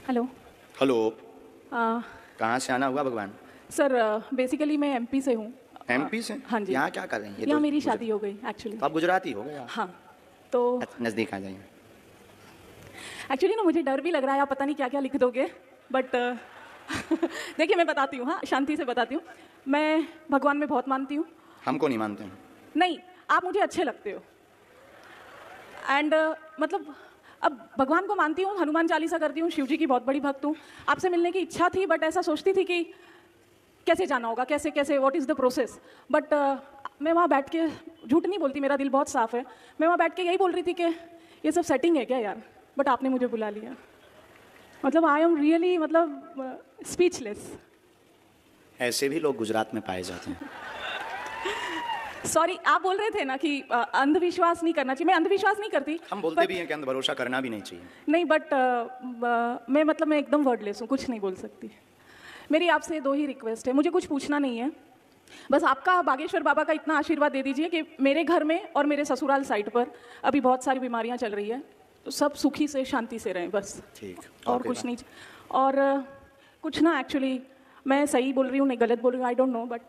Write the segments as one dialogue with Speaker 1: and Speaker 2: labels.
Speaker 1: Hello.
Speaker 2: Hello.
Speaker 1: आ,
Speaker 2: कहाँ से आना हुआ भगवान?
Speaker 1: सर बेसिकली मैं एमपी से हूँ।
Speaker 2: एमपी से?
Speaker 1: हाँ जी।
Speaker 2: यहाँ क्या कर रही हैं?
Speaker 1: यहाँ मेरी शादी हो गई एक्चुअली।
Speaker 2: तो आप गुजराती हो गए?
Speaker 1: हाँ तो
Speaker 2: नज़दीक आ जाइए।
Speaker 1: एक्चुअली ना मुझे डर भी लग रहा है, आप पता नहीं क्या क्या लिख दोगे, बट देखिए मैं बताती हूँ, हाँ शांति से बताती हूँ। मैं भगवान में बहुत मानती हूँ।
Speaker 2: हमको नहीं मानते हैं।
Speaker 1: नहीं, आप मुझे अच्छे लगते हो एंड मतलब अब भगवान को मानती हूँ, हनुमान चालीसा करती हूँ, शिव जी की बहुत बड़ी भक्त हूँ। आपसे मिलने की इच्छा थी, बट ऐसा सोचती थी कि कैसे जाना होगा, कैसे कैसे what is the process. But मैं वहाँ बैठ के, झूठ नहीं बोलती, मेरा दिल बहुत साफ है, मैं वहाँ बैठ के यही बोल रही थी कि ये सब सेटिंग है क्या यार, बट आपने मुझे बुला लिया। मतलब आई एम रियली मतलब स्पीचलेस।
Speaker 2: ऐसे भी लोग गुजरात में पाए जाते हैं।
Speaker 1: सॉरी, आप बोल रहे थे ना कि अंधविश्वास नहीं करना चाहिए। मैं अंधविश्वास नहीं करती।
Speaker 2: हम बोलते भी हैं कि अंध भरोसा करना भी नहीं चाहिए।
Speaker 1: नहीं, बट मैं एकदम वर्डलेस हूँ, कुछ नहीं बोल सकती। मेरी आपसे दो ही रिक्वेस्ट है, मुझे कुछ पूछना नहीं है, बस आपका बागेश्वर बाबा का इतना आशीर्वाद दे दीजिए कि मेरे घर में और मेरे ससुराल साइड पर अभी बहुत सारी बीमारियां चल रही है, तो सब सुखी से शांति से रहें बस।
Speaker 2: ठीक।
Speaker 1: और कुछ नहीं। और कुछ ना, एक्चुअली मैं सही बोल रही हूँ नहीं गलत बोल रही हूँ, आई डोंट नो, बट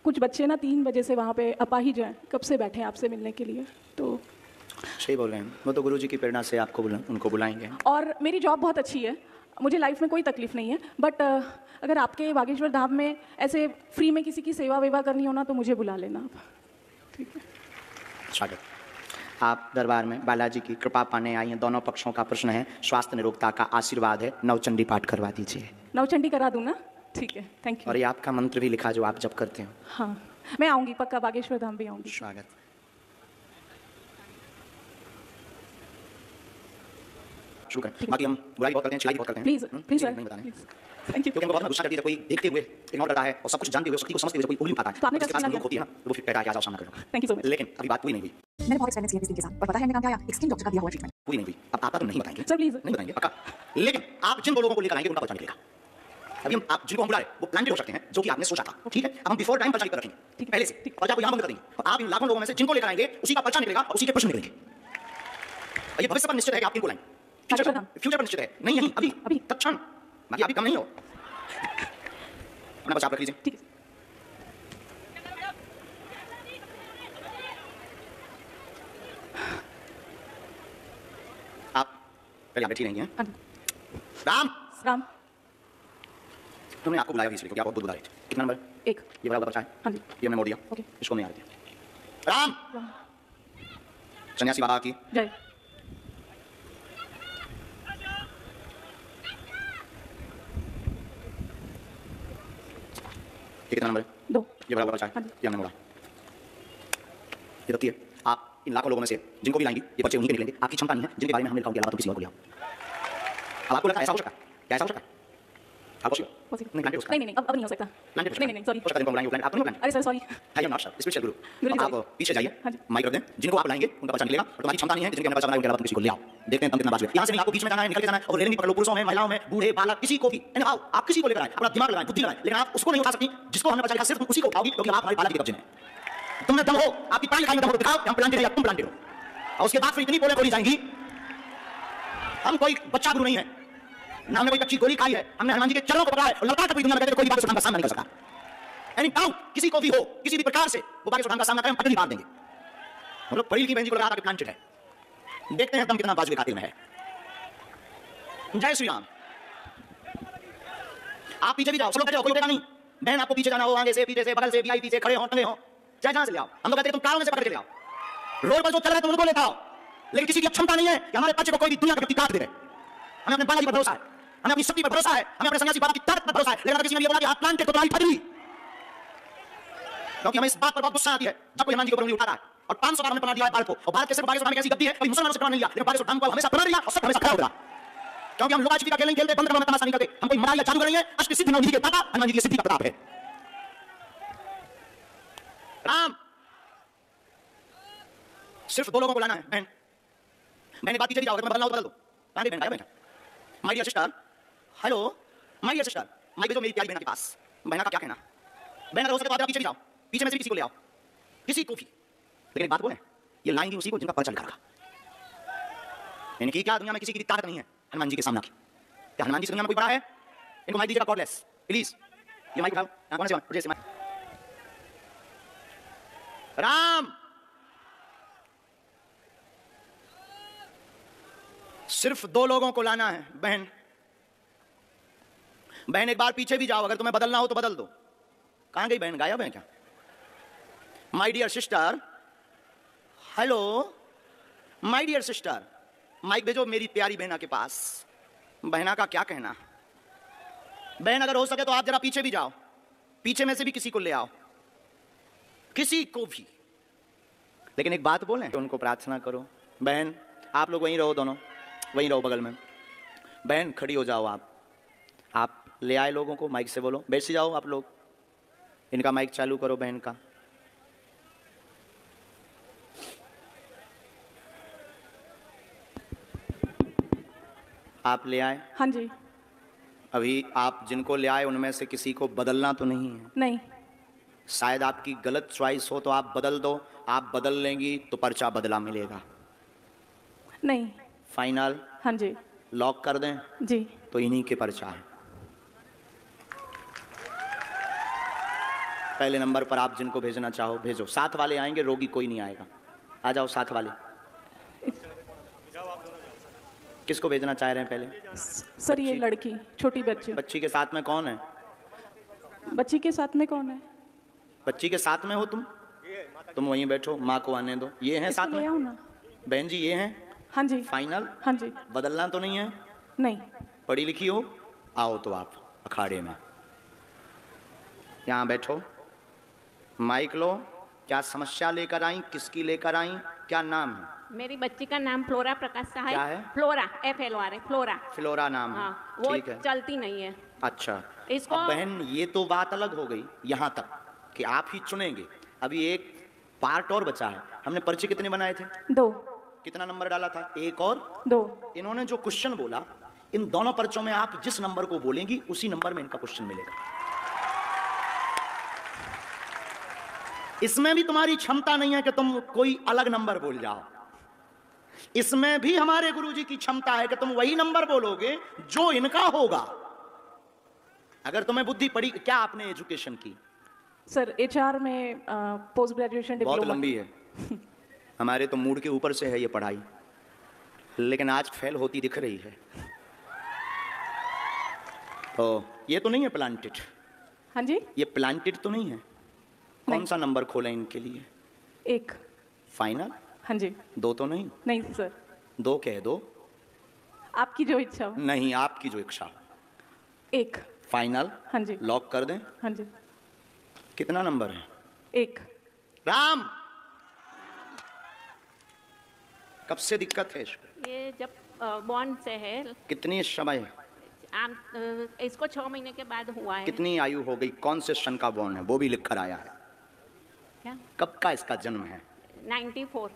Speaker 1: कुछ बच्चे ना 3 बजे से वहाँ पे अपाहिज हैं, कब से बैठे हैं आपसे मिलने के लिए। तो
Speaker 2: सही बोल रहे हैं, वो तो गुरुजी की प्रेरणा से आपको उनको बुलाएंगे।
Speaker 1: और मेरी जॉब बहुत अच्छी है, मुझे लाइफ में कोई तकलीफ नहीं है, बट अगर आपके बागेश्वर धाम में ऐसे फ्री में किसी की सेवा वेवा करनी हो ना, तो मुझे बुला लेना आप। ठीक है।
Speaker 2: स्वागत। आप दरबार में बालाजी की कृपा पाने आई हैं। दोनों पक्षों का प्रश्न है, स्वास्थ्य निरोगता का आशीर्वाद है। नवचंडी पाठ करवा दीजिए।
Speaker 1: नवचंडी करा दूँ ना? ठीक है, थैंक यू।
Speaker 2: और ये आपका मंत्र भी लिखा जो आप जब करते हो।
Speaker 1: हाँ, मैं आऊँगी पक्का, बागेश्वर धाम भी आऊँगी।
Speaker 2: स्वागत। शुरू करें। बाकी हम बुराई बहुत करते हैं, चिल्लाई बहुत करते हैं।
Speaker 1: प्लीज प्लीज सर,
Speaker 2: नहीं बताने।
Speaker 1: Thank you.
Speaker 2: क्योंकि हमको बहुत गुस्सा करती है, कोई देखते हुए इग्नोर करता है और सब कुछ जानते हुए, शक्ति को समझते हुए कोई उंगली उठाता है,
Speaker 1: तो आपने
Speaker 2: उसके पास
Speaker 1: कैसे
Speaker 2: बंदूक होती है ना, तो वो फिर कहता है कि आ जाओ सामना करो।
Speaker 1: Thank you so much.
Speaker 2: लेकिन अभी बात पूरी नहीं हुई।
Speaker 3: मैंने बहुत एक्सपीरियंस किया किसी के साथ, पर पता है मैंने काम क्या आया, एक स्किन डॉक्टर का दिया हुआ ट्रीटमेंट।
Speaker 2: पूरी नहीं हुई। अब आपका तो नहीं बताएंगे
Speaker 1: सर प्लीज।
Speaker 2: नहीं बताएंगे पक्का। लेकिन आप जिन दो लोगों को लेकर आएंगे उनका पर्चा निकलेगा। अभी हम आप जिनको हम बुला रहे वो प्लान हो सकते हैं, जो कि आपने सोचा था। ठीक है, अब हम बिफोर टाइम पर्चा लिख कर रखेंगे पहले से, पर्चा को यहाँ बंद कर देंगे और आप इन लाखों लोगों में से जिनको लेकर आएंगे उसी का पर्चा निकलेगा और उसी के प्रश्न निकलेंगे। और ये भविष्य पर निश्चित है कि आप किनको लाएंगे। फ्यूचर पर निश्चित है। नहीं नहीं, अभी
Speaker 1: अभी
Speaker 2: तत्क्षण। बाकी अभी कम नहीं हो। अपना पर्चा आप रख लीजिए।
Speaker 1: ठीक है।
Speaker 2: आप पहले आप बैठी रहेंगे।
Speaker 1: हाँ।
Speaker 2: राम
Speaker 1: राम।
Speaker 2: तुमने आपको बुलाया इसलिए क्योंकि आप बहुत बुला रहे थे। कितना नंबर?
Speaker 1: 1।
Speaker 2: ये बराबर पर्चा है।
Speaker 1: हाँ जी।
Speaker 2: ये हमने मोड़ दिया।
Speaker 1: ओके।
Speaker 2: इसको नहीं आ रही थी। राम। सन्यासी बाबा की
Speaker 1: जय।
Speaker 2: ये कितना नंबर है?
Speaker 1: 2।
Speaker 2: ये बराबर पर्चा है।
Speaker 1: हाँ जी।
Speaker 2: ये हमने मोड़ा। ये रखिए। आप इन लाखों लोगों में से जिनको भी लाएंगी ये पर्चे उन्हीं के निकलेंगे। आपकी क्षमता नहीं है जिनके बारे में हमने लिखा उनके अलावा तुम किसी और को ले आओ। अब आपको लगता है ऐसा हो सकता है? क्या ऐसा हो सकता है? आपको
Speaker 1: पॉसिबल
Speaker 2: नहीं
Speaker 1: नहीं नहीं, अब नहीं हो सकता। नहीं नहीं, सॉरी।
Speaker 2: हो सकता है जिनको बुलाएंगे वो प्लान आपको नहीं प्लान।
Speaker 1: अरे sir sorry.
Speaker 2: I am not sir, spiritual गुरु।
Speaker 1: गुरुजी,
Speaker 2: आप पीछे जाइए।
Speaker 1: हाँ जी।
Speaker 2: माइक रख दें। जिनको आप लाएंगे उनका पर्चा निकलेगा और तुम्हारी क्षमता नहीं है जिनके हमने पर्चा बनाया उनके अलावा तुम किसी को ले आओ। देखते हैं तुम कितना बात हुई। यहाँ से नहीं आपको बीच में जाना है, निकल के जाना है और रेलिंग भी पकड़ लो। पुरुषों में, महिलाओं में, बूढ़े बालक किसी को भी आओ, आप किसी को लेकर आए, अपना दिमाग लगाएं, बुद्धि लगाएं, लेकिन आप उसको नहीं उठा सकती जिसको हमने पर्चा लिखा, सिर्फ उसी को उठाओगी क्योंकि आप हमारी बालाजी के कब्जे में। तुमने दम हो, आपकी पानी खाई में दम हो, दिखाओ। हम प्लांटेड या तुम प्लांटेड हो। और उसके बाद फिर इतनी बोले बोली जाएंगी। हम कोई बच्चा गुरु नहीं है ना, हमने कोई कच्ची गोली खाई है। हमने हनुमान जी के चरणों को पकड़ा है और लड़का पूरी दुनिया में कहते कोई बागेश्वर धाम का सामना नहीं कर सकता। एनी डाउट किसी को भी हो, किसी भी प्रकार से वो बागेश्वर धाम का सामना करें, हम पटरी मार देंगे। हम लोग पढ़ी लिखी बहन जी को लगा प्लांटेड है। देखते हैं दम कितना बाजू के खातिर में है। जय श्री राम। आप पीछे भी जाओ, सब लोग कोई उठेगा नहीं। बहन आपको पीछे जाना हो, आगे से, पीछे से, बगल से, वीआईपी से, खड़े हो, टंगे हो, चाहे जहां से ले आओ। हम लोग कहते हैं तुम कारों में से पकड़ के ले आओ। रोड पर जो चल रहे तुम उनको लेता आओ, लेकिन किसी की क्षमता नहीं है कि हमारे बच्चे को कोई भी दुनिया का व्यक्ति काट दे रहे। हमें अपने बालाजी पर भरोसा है, हमें अपनी शक्ति पर भरोसा है, हमें अपने सन्यासी बाबा की ताकत पर भरोसा है। लेकिन किसी ने ये बोला कि आप प्लांटेड को तुम्हारी फटली, क्योंकि हमें इस बात पर बहुत गुस्सा आती है जब कोई हनुमान जी के ऊपर उंगली उठाता है। और 500 बार हमने प्रमाण दिया है भारत को, और भारत के सिर्फ बागेश्वर धाम में ऐसी गद्दी है कोई मुसलमानों से प्रमाण नहीं लिया, लेकिन बागेश्वर धाम को हमेशा प्रमाण दिया और सब हमेशा खड़ा होगा। क्योंकि हम लुका छिपी का खेल नहीं खेलते, बंद करो में तमाशा नहीं करते। हम कोई मराया जादू करेंगे। अष्ट सिद्धि नौ निधि के दाता हनुमान जी की सिद्धि का प्रताप है। राम। सिर्फ 2 लोगों को लाना है। बहन मैंने बात पीछे भी जाओ, अगर मैं बदलना हो तो बदल दो। आगे बहन आया बेटा। My dear sister, hello my dear sister, mic भेजो मेरी प्यारी बहन के पास। बहना का क्या कहना? बहन अगर हो सके तो आप पीछे भी जाओ, पीछे में से किसी को ले आओ, किसी को भी। लेकिन एक बात बोले, ये लाएंगी उसी को जिनका पर्चा लिखा रखा। यानी कि क्या दुनिया में किसी की भी ताकत नहीं है हनुमान जी के सामने की। क्या हनुमान जी से दुनिया में कोई बड़ा है? इनको माइक दीजिएगा कॉर्डलेस प्लीज। ये माइक उठाओ, यहाँ कौन से माइक? जैसे माइक राम, सिर्फ 2 लोगों को लाना है। बहन, बहन एक बार पीछे भी जाओ, अगर तुम्हें बदलना हो तो बदल दो। कहां गई बहन? गायब है क्या? My dear sister, hello my dear sister, mic भेजो मेरी प्यारी बहना के पास। बहना का क्या कहना? बहन अगर हो सके तो आप जरा पीछे भी जाओ, पीछे में से भी किसी को ले आओ, किसी को भी। लेकिन एक बात बोलें, उनको प्रार्थना करो। बहन आप लोग वहीं रहो, दोनों वहीं रहो बगल में। बहन खड़ी हो जाओ, आप ले आए लोगों को, माइक से बोलो बैठ जाओ आप लोग। इनका माइक चालू करो बहन का। आप ले आए?
Speaker 1: हाँ जी।
Speaker 2: अभी आप जिनको ले आए उनमें से किसी को बदलना तो नहीं है?
Speaker 1: नहीं।
Speaker 2: शायद आपकी गलत चॉइस हो तो आप बदल दो। आप बदल लेंगी तो पर्चा बदला मिलेगा।
Speaker 1: नहीं।
Speaker 2: फाइनल?
Speaker 1: हाँ जी।
Speaker 2: लॉक कर दें?
Speaker 1: जी।
Speaker 2: तो इन्हीं के पर्चा है। पहले नंबर पर आप जिनको भेजना चाहो भेजो। साथ वाले आएंगे, रोगी कोई नहीं आएगा। आ जाओ साथ वाले। किसको भेजना चाह रहे हैं पहले?
Speaker 1: सर ये लड़की, छोटी बच्ची।
Speaker 2: बच्ची के साथ में कौन है?
Speaker 1: बच्ची के साथ में कौन है?
Speaker 2: बच्ची के साथ में हो तुम वहीं बैठो, माँ को आने दो। ये हैं साथ में?
Speaker 1: ना
Speaker 2: बहन जी ये हैं?
Speaker 1: हाँ जी।
Speaker 2: फाइनल?
Speaker 1: हाँ जी।
Speaker 2: बदलना तो नहीं है?
Speaker 1: नहीं।
Speaker 2: पढ़ी लिखी हो? आओ तो आप अखाड़े में यहाँ बैठो, माइक लो। क्या समस्या लेकर आई? किसकी लेकर आई? क्या नाम है?
Speaker 4: मेरी बच्ची का नाम फ्लोरा प्रकाश सहाय।
Speaker 2: क्या है?
Speaker 4: फ्लोरा, FLORA है, फ्लोरा।
Speaker 2: फ्लोरा नाम है।
Speaker 4: हाँ, वो
Speaker 2: ठीक है।
Speaker 4: चलती नहीं है।
Speaker 2: अच्छा,
Speaker 4: इसको
Speaker 2: अब बहन ये तो बात अलग हो गई यहाँ तक कि आप ही चुनेंगे। अभी एक पार्ट और बचा है। हमने पर्चे कितने बनाए थे?
Speaker 1: 2।
Speaker 2: कितना नंबर डाला था? 1 और
Speaker 1: 2।
Speaker 2: इन्होंने जो क्वेश्चन बोला, इन दोनों पर्चों में आप जिस नंबर को बोलेंगी उसी नंबर में इनका क्वेश्चन मिलेगा। इसमें भी तुम्हारी क्षमता नहीं है कि तुम कोई अलग नंबर बोल जाओ। इसमें भी हमारे गुरुजी की क्षमता है कि तुम वही नंबर बोलोगे जो इनका होगा। अगर तुम्हें बुद्धि पड़ी। क्या आपने एजुकेशन की?
Speaker 1: सर HR में पोस्ट ग्रेजुएशन डिप्लोमा।
Speaker 2: बहुत लंबी है। हमारे तो मूड के ऊपर से है ये पढ़ाई, लेकिन आज फेल होती दिख रही है। ओ, ये तो नहीं है प्लांटेड?
Speaker 1: हाँ जी।
Speaker 2: ये प्लांटेड तो नहीं है? कौन सा नंबर खोलें इनके लिए?
Speaker 1: 1।
Speaker 2: फाइनल?
Speaker 1: हाँ जी।
Speaker 2: 2 तो नहीं?
Speaker 1: नहीं सर।
Speaker 2: 2 कह दो।
Speaker 1: आपकी जो इच्छा हो।
Speaker 2: नहीं, आपकी जो इच्छा।
Speaker 1: 1।
Speaker 2: फाइनल?
Speaker 1: हाँ जी।
Speaker 2: लॉक कर दें?
Speaker 1: हाँ जी।
Speaker 2: कितना नंबर है?
Speaker 1: 1।
Speaker 2: राम, कब से दिक्कत है इसको?
Speaker 4: ये जब बॉन्ड से है।
Speaker 2: कितनी समय?
Speaker 4: इसको 6 महीने के बाद हुआ है।
Speaker 2: कितनी आयु हो गई? कौन से सन का बॉन्ड है वो भी लिख कर आया है?
Speaker 4: क्या?
Speaker 2: कब का इसका जन्म है?
Speaker 4: 1994।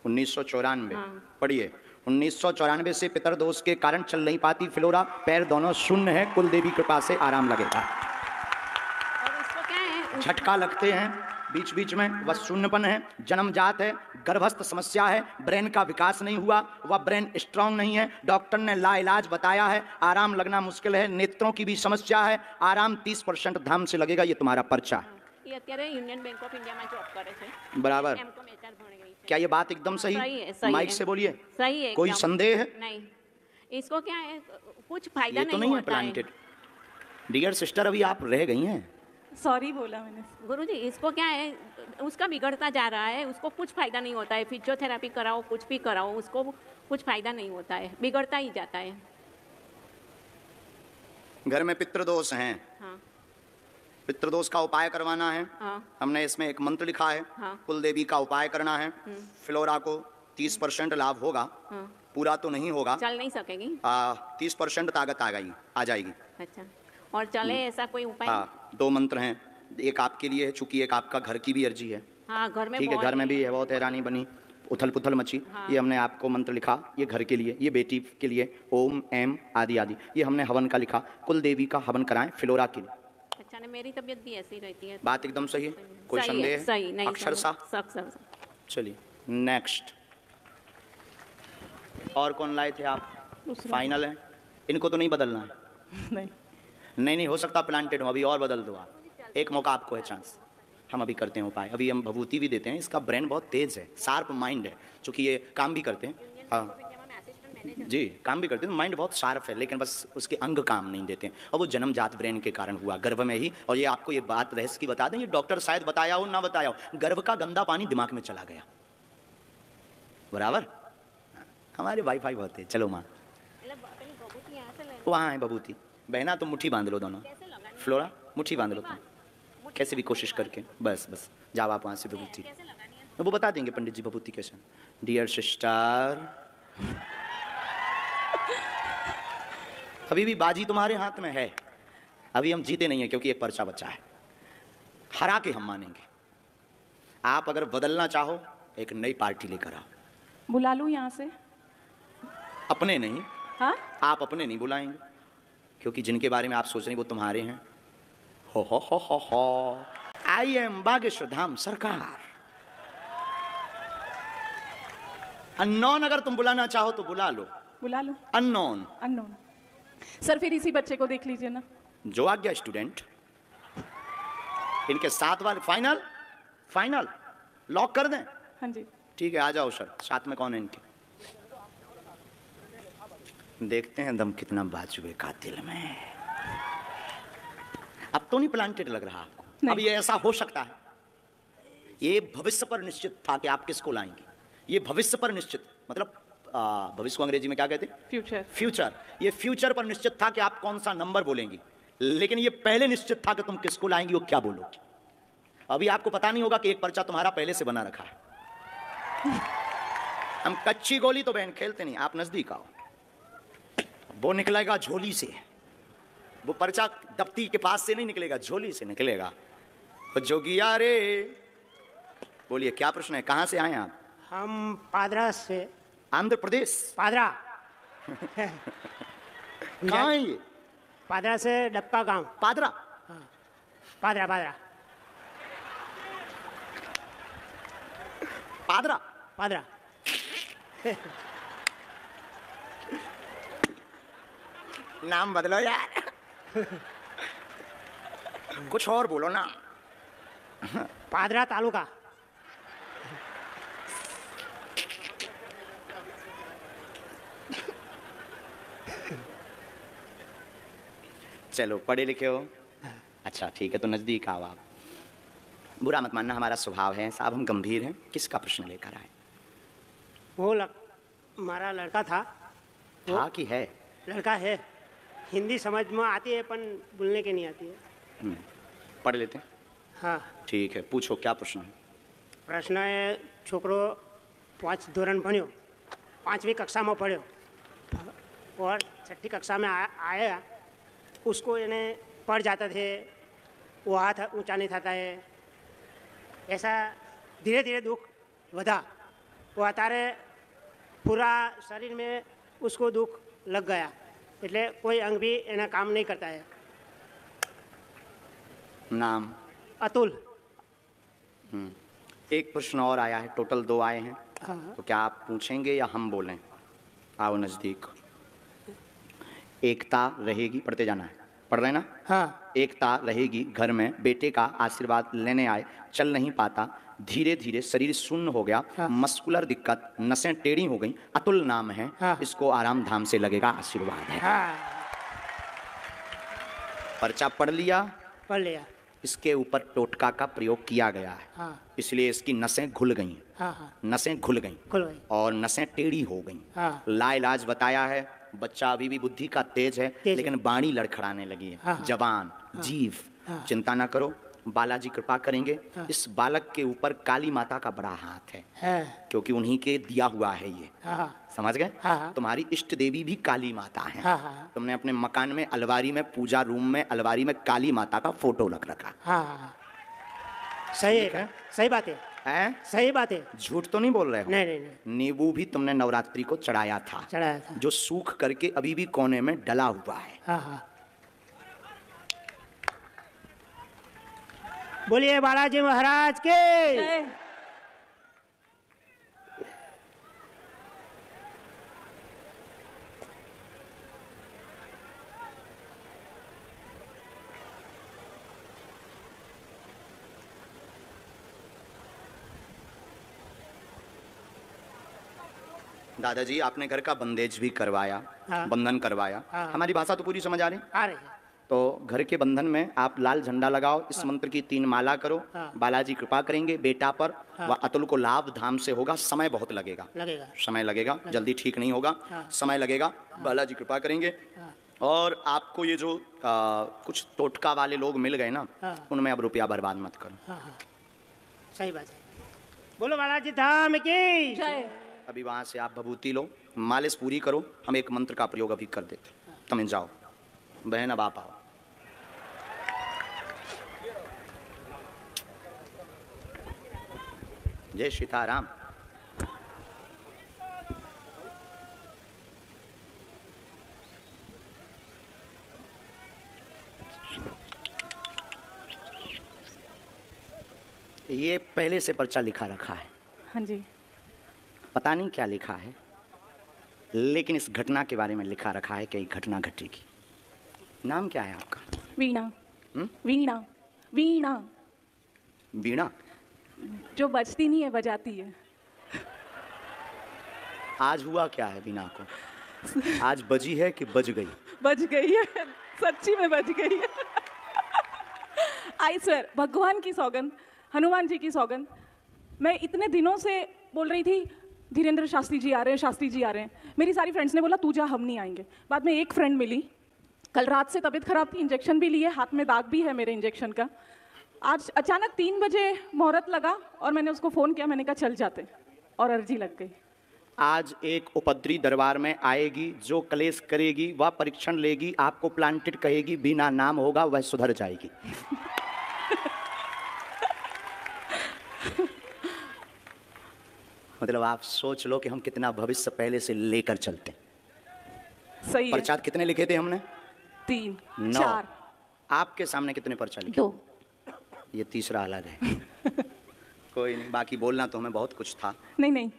Speaker 2: 1994।
Speaker 4: हाँ।
Speaker 2: पढ़िए। 1994 से पितर दोष के कारण चल नहीं पाती फ्लोरा। पैर दोनों शून्य है, कुल देवी कृपा से आराम लगेगा।
Speaker 4: और उसको क्या है?
Speaker 2: झटका लगते हैं बीच बीच में, वह शून्यपन है, जन्मजात है, गर्भस्थ समस्या है, ब्रेन का विकास नहीं हुआ, वह ब्रेन स्ट्रांग नहीं है। डॉक्टर ने लाइलाज बताया है, आराम लगना मुश्किल है, नेत्रों की भी समस्या है, आराम 30% धाम से लगेगा। ये तुम्हारा पर्चा है।
Speaker 4: ये અત્યારે યુનિયન બેંક ઓફ ઇન્ડિયામાં જોબ કરે છે।
Speaker 2: बराबर।
Speaker 4: M.Com HR ભણી ગઈ છે।
Speaker 2: क्या ये बात एकदम सही?
Speaker 4: सही है, सही
Speaker 2: माइक
Speaker 4: है।
Speaker 2: से बोलिए।
Speaker 4: सही है।
Speaker 2: कोई
Speaker 4: एकदम।
Speaker 2: संदेह है?
Speaker 4: नहीं। इसको क्या है, कुछ फायदा
Speaker 2: ये तो
Speaker 4: नहीं
Speaker 2: नहीं है
Speaker 4: होता है।
Speaker 2: प्लांटेड। डियर सिस्टर, अभी आप रह गई हैं।
Speaker 1: सॉरी बोला मैंने।
Speaker 4: गुरुजी, इसको क्या है, उसका बिगड़ता जा रहा है, उसको कुछ फायदा नहीं होता है। फिजियोथेरेपी कराओ, कुछ भी कराओ, उसको कुछ फायदा नहीं होता है, बिगड़ता ही जाता है।
Speaker 2: घर में पितृदोष हैं।
Speaker 4: हाँ।
Speaker 2: पितृदोष का उपाय करवाना है।
Speaker 4: हाँ।
Speaker 2: हमने इसमें एक मंत्र लिखा है।
Speaker 4: हाँ।
Speaker 2: कुल देवी का उपाय करना है। फ्लोरा को 30% लाभ होगा।
Speaker 4: हाँ।
Speaker 2: पूरा तो नहीं होगा।
Speaker 4: चल नहीं सकेगी।
Speaker 2: 30% ताकत आ जाएगी।
Speaker 4: अच्छा, और चले ऐसा कोई उपाय?
Speaker 2: हाँ, 2 मंत्र हैं। एक आपके लिए है, चूंकि एक आपका घर की भी अर्जी है।
Speaker 4: हाँ, घर में
Speaker 2: ठीक है,
Speaker 4: बहुत
Speaker 2: घर में भी है, बहुत हैरानी बनी, उथल पुथल मची।
Speaker 4: हाँ।
Speaker 2: ये हमने आपको मंत्र लिखा, ये घर के लिए, ये बेटी के लिए, ओम एम आदि आदि। ये हमने हवन का लिखा, कुल देवी का हवन कराएं फ्लोरा के लिए।
Speaker 4: अच्छा, ने मेरी तबीयत भी ऐसी रहती है।
Speaker 2: बात एकदम सही है? कोई
Speaker 4: सही
Speaker 2: संदेह
Speaker 4: है,
Speaker 2: है?
Speaker 4: सही नहीं।
Speaker 2: अक्षर सा?
Speaker 4: सक।
Speaker 2: चलिए नेक्स्ट। और कौन लाए थे आप?
Speaker 1: दूसरा।
Speaker 2: फाइनल है, इनको तो नहीं बदलना है।
Speaker 1: नहीं,
Speaker 2: नहीं हो सकता प्लांटेड हो, अभी और बदल दो आप, एक मौका आपको है, चांस। हम अभी करते हैं उपाय, अभी हम भभूति भी देते हैं। इसका ब्रेन बहुत तेज है, शार्प माइंड है, क्योंकि ये काम भी करते हैं। हाँ जी, काम भी करते हैं, माइंड बहुत शार्प है, लेकिन बस उसके अंग काम नहीं देते हैं, और वो जन्मजात ब्रेन के कारण हुआ, गर्भ में ही। और ये आपको ये बात रहस्य की बता दें, ये डॉक्टर शायद बताया हो ना बताया हो, गर्भ का गंदा पानी दिमाग में चला गया, बराबर। हमारे वाईफाई बहुत है। चलो माँ, वहाँ है बबूती, बहना तुम मुट्ठी बांध लो दोनों, फ्लोरा मुट्ठी बांध लो तुम, कैसे भी कोशिश करके, बस बस जाओ आप वहाँ से बबूती, वो बता देंगे पंडित जी बबूती कैसे। डियर सिस्टर, अभी भी बाजी तुम्हारे हाथ में है, अभी हम जीते नहीं है, क्योंकि एक पर्चा बचा है, हरा के हम मानेंगे। आप अगर बदलना चाहो, एक नई पार्टी लेकर आओ।
Speaker 1: बुला लूँ यहाँ से?
Speaker 2: अपने नहीं,
Speaker 1: हाँ,
Speaker 2: आप अपने नहीं बुलाएंगे, क्योंकि जिनके बारे में आप सोच रहे हैं वो तुम्हारे हैं। हो आई एम बागेश्वर धाम सरकार। अननोन अगर तुम बुलाना चाहो तो बुला लो।
Speaker 1: बुला लूँ?
Speaker 2: अननोन।
Speaker 1: अननोन। सर फिर इसी बच्चे को देख लीजिए ना।
Speaker 2: जो आ गया स्टूडेंट, इनके साथ वाले फाइनल, फाइनल लॉक कर दें?
Speaker 1: हाँ जी।
Speaker 2: ठीक है, आ जाओ सर, साथ में कौन है इनके, देखते हैं दम कितना बाजुए का दिल में। अब तो नहीं प्लांटेड लग रहा आपको? अब ये ऐसा हो सकता है, ये भविष्य पर निश्चित था कि आप किसको लाएंगे, ये भविष्य पर निश्चित, मतलब भविष्य को अंग्रेजी में क्या कहते हैं?
Speaker 1: फ्यूचर।
Speaker 2: फ्यूचर, ये फ्यूचर पर निश्चित था कि आप कौन सा नंबर बोलेंगी, लेकिन ये पहले निश्चित था कि तुम किसको लाएंगी और क्या बोलोगी। अभी आपको पता नहीं होगा कि एक पर्चा तुम्हारा पहले से बना रखा है। हम कच्ची गोली तो बहन खेलते नहीं, आप नजदीक आओ, वो निकलेगा झोली से, वो पर्चा दफ्ती के पास से नहीं निकलेगा, झोली से निकलेगा। तो जोगिया रे, बोलिए क्या प्रश्न है, कहाँ से आए आप?
Speaker 5: हम पादरा से।
Speaker 2: आंध्र प्रदेश?
Speaker 5: पादरा।
Speaker 2: कहाँ है ये?
Speaker 5: पादरा से डप्पा गांव।
Speaker 2: पादरा?
Speaker 5: हाँ, पादरा पादरा
Speaker 2: पादरा
Speaker 5: पादरा।
Speaker 2: नाम बदलो यार। कुछ और बोलो ना।
Speaker 5: पादरा तालुका।
Speaker 2: चलो पढ़े लिखे हो, अच्छा ठीक है, तो नजदीक आओ आप। बुरा मत मानना, हमारा स्वभाव है साहब, हम गंभीर हैं। किसका प्रश्न लेकर आए?
Speaker 5: वो हमारा लड़का था।
Speaker 2: था कि है?
Speaker 5: लड़का है, हिंदी समझ में आती है पर बोलने के नहीं आती है।
Speaker 2: पढ़ लेते हैं।
Speaker 5: हाँ
Speaker 2: ठीक है, पूछो क्या प्रश्न है।
Speaker 5: प्रश्न है, छोकरो 5 धोरण भण्यो, 5वीं कक्षा में पढ़्यो और 6ठी कक्षा में आया, उसको इन्हें पढ़ जाते थे, वो हाथ ऊंचा नहीं था है, ऐसा धीरे धीरे दुख वधा, वो अतारे पूरा शरीर में उसको दुख लग गया, એટલે कोई अंग भी एना काम नहीं करता है।
Speaker 2: नाम?
Speaker 5: अतुल।
Speaker 2: एक प्रश्न और आया है, टोटल 2 आए हैं।
Speaker 5: हाँ।
Speaker 2: तो क्या आप पूछेंगे या हम बोलें? आओ नजदीक। एकता रहेगी, पढ़ते जाना है, पढ़ रहे ना?
Speaker 5: हाँ।
Speaker 2: एकता रहेगी घर में, बेटे का आशीर्वाद लेने आए, चल नहीं पाता, धीरे धीरे शरीर शून्य हो गया।
Speaker 5: हाँ।
Speaker 2: मस्कुलर दिक्कत, नसें टेढ़ी हो गई, अतुल नाम है।
Speaker 5: हाँ।
Speaker 2: इसको आराम धाम से लगेगा, आशीर्वाद है।
Speaker 5: हाँ
Speaker 2: पर्चा पढ़ लिया,
Speaker 5: पढ़ लिया।
Speaker 2: इसके ऊपर टोटका का प्रयोग किया गया है।
Speaker 5: हाँ।
Speaker 2: इसलिए इसकी नसें घुल गई,
Speaker 5: हाँ हाँ
Speaker 2: नसें घुल गई
Speaker 5: खुल गई।
Speaker 2: और नसें टेढ़ी हो गई।
Speaker 5: हाँ।
Speaker 2: लाइलाज बताया है, बच्चा अभी भी बुद्धि का तेज है,
Speaker 5: तेज
Speaker 2: लेकिन बाणी लड़खड़ाने लगी है।
Speaker 5: हाँ।
Speaker 2: जबान, जीभ,
Speaker 5: हाँ।
Speaker 2: चिंता ना करो, बालाजी कृपा करेंगे।
Speaker 5: हाँ।
Speaker 2: इस बालक के ऊपर काली माता का बड़ा हाथ है, क्योंकि उन्हीं के दिया हुआ है ये।
Speaker 5: हाँ।
Speaker 2: समझ गए?
Speaker 5: हाँ।
Speaker 2: तुम्हारी इष्ट देवी भी काली माता है।
Speaker 5: हाँ, हाँ।
Speaker 2: तुमने अपने मकान में अलमारी में, पूजा रूम में अलमारी में काली माता का फोटो रख रखा
Speaker 5: हाँ सही है, सही बात है,
Speaker 2: है।
Speaker 5: सही बात है।
Speaker 2: झूठ तो नहीं बोल रहे हो?
Speaker 5: नहीं नहीं नहीं,
Speaker 2: नींबू भी तुमने नवरात्रि को चढ़ाया था,
Speaker 5: चढ़ाया था।
Speaker 2: जो सूख करके अभी भी कोने में डला हुआ है।
Speaker 5: हाँ हाँ। बोलिए बालाजी महाराज के।
Speaker 1: जय।
Speaker 2: दादाजी आपने घर का बंदेज भी करवाया,
Speaker 5: हाँ।
Speaker 2: बंधन करवाया।
Speaker 5: हाँ।
Speaker 2: हमारी भाषा तो पूरी समझ आ रही।
Speaker 5: आ रही है।
Speaker 2: तो घर के बंधन में आप लाल झंडा लगाओ, इस मंत्र की 3 माला करो,
Speaker 5: हाँ।
Speaker 2: बालाजी कृपा करेंगे बेटा पर,
Speaker 5: हाँ।
Speaker 2: व अतुल को लाभ धाम से होगा। समय बहुत लगेगा,
Speaker 5: लगेगा।
Speaker 2: समय लगेगा, जल्दी ठीक नहीं होगा,
Speaker 5: हाँ।
Speaker 2: समय लगेगा। बालाजी कृपा करेंगे।
Speaker 5: हाँ।
Speaker 2: और आपको ये जो कुछ टोटका वाले लोग मिल गए ना,
Speaker 5: हाँ।
Speaker 2: उनमें अब रुपया बर्बाद मत करो।
Speaker 5: हाँ हाँ, सही बात है। बोलो बालाजी धाम की।
Speaker 1: जय।
Speaker 2: अभी वहां से आप भभूति लो, मालिश पूरी करो, हम एक मंत्र का प्रयोग अभी कर देते। तुम जाओ बहन, अब आप आओ। जय सीताराम। ये पहले से पर्चा लिखा रखा है,
Speaker 1: हाँ जी।
Speaker 2: पता नहीं क्या लिखा है, लेकिन इस घटना के बारे में लिखा रखा है कि ये घटना घटेगी। नाम क्या है आपका?
Speaker 1: वीणा।
Speaker 2: हम्म?
Speaker 1: वीणा। वीणा
Speaker 2: वीणा।
Speaker 1: जो बजती नहीं है, बजाती है।
Speaker 2: आज हुआ क्या है वीणा को? आज बजी है कि बज गई?
Speaker 1: बज गई है, सच्ची में बज गई है। आई स्वेर, भगवान की सौगंध, हनुमान जी की सौगंध। मैं इतने दिनों से बोल रही थी धीरेन्द्र शास्त्री जी आ रहे हैं, शास्त्री जी आ रहे हैं। मेरी सारी फ्रेंड्स ने बोला तू जा, हम नहीं आएंगे। बाद में एक फ्रेंड मिली, कल रात से तबीयत खराब थी, इंजेक्शन भी लिए, हाथ में दाग भी है मेरे इंजेक्शन का। आज अचानक 3 बजे मुहूर्त लगा और मैंने उसको फ़ोन किया, मैंने कहा चल जाते, और अर्जी लग गई।
Speaker 2: आज एक उपद्री दरबार में आएगी, जो कलेश करेगी वह परीक्षण लेगी, आपको प्लांटेड कहेगी, बिना नाम होगा वह सुधर जाएगी। मतलब आप सोच लो कि हम कितना भविष्य पहले से लेकर चलते हैं।
Speaker 1: सही है।
Speaker 2: पर्चात कितने लिखे थे हमने?
Speaker 1: 3
Speaker 2: 9।
Speaker 1: 4
Speaker 2: आपके सामने कितने पर्चा लिखे?
Speaker 1: 2।
Speaker 2: ये तीसरा अलग है। कोई नहीं, बाकी बोलना तो हमें बहुत कुछ था।
Speaker 1: नहीं नहीं।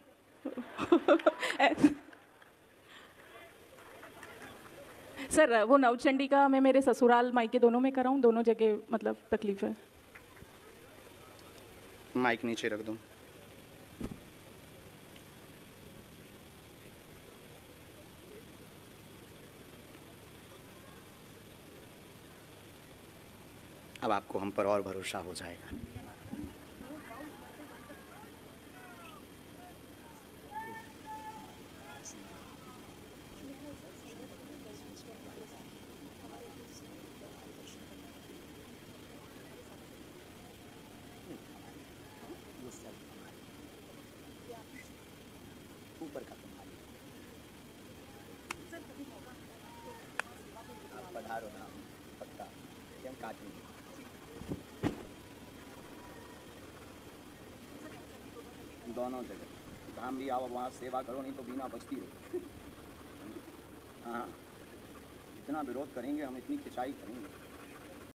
Speaker 1: सर वो नवचंडी का मैं मेरे ससुराल मायके दोनों में कराऊं, दोनों जगह मतलब तकलीफ है।
Speaker 2: माइक नीचे रख दो। अब आपको हम पर और भरोसा हो जाएगा। ऊपर का तुम्हारी आप पधारो ना, पक्का हम काटेंगे। दोनों जगह धाम भी आओ, वहाँ सेवा करो, नहीं तो बिना बचती रहो। हाँ, जितना विरोध करेंगे हम इतनी खिंचाई करेंगे।